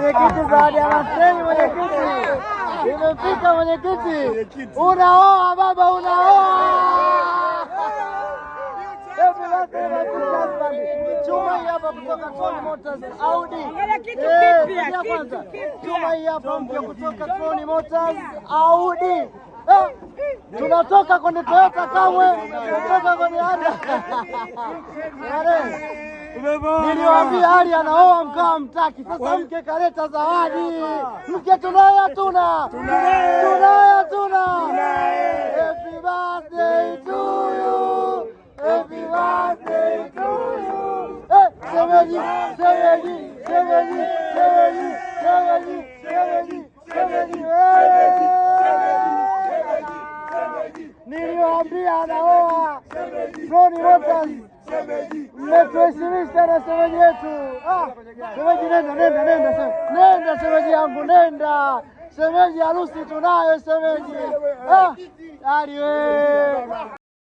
Mwenyekiti Zawadi ya Maseni, mwenyekiti. Imefika mwenyekiti. Unaoa baba, unaoa. Chuma hii hapa kutoka Tony Motors Audi. Chuma hii hapa mpya kutoka Tony Motors Audi. Tunatoka kwenye Toyota Camry, tunatoka kwenye Honda. Niliwaambia hali anaoa mkawa mtaki. Sasa mke kaleta zawadi. Mke tunaye hatuna. Tunaye hatuna. Happy birthday to you. Happy birthday to you. Shemeji, shemeji, shemeji, shemeji, shemeji, shemeji, shemeji. Niliwaambia anaoa. Tony Motors. Mmetuheshimisha na shemeji yetu. Shemeji nenda shemeji yangu, nenda. Shemeji harusi tunayo shemeji. Ali wewe.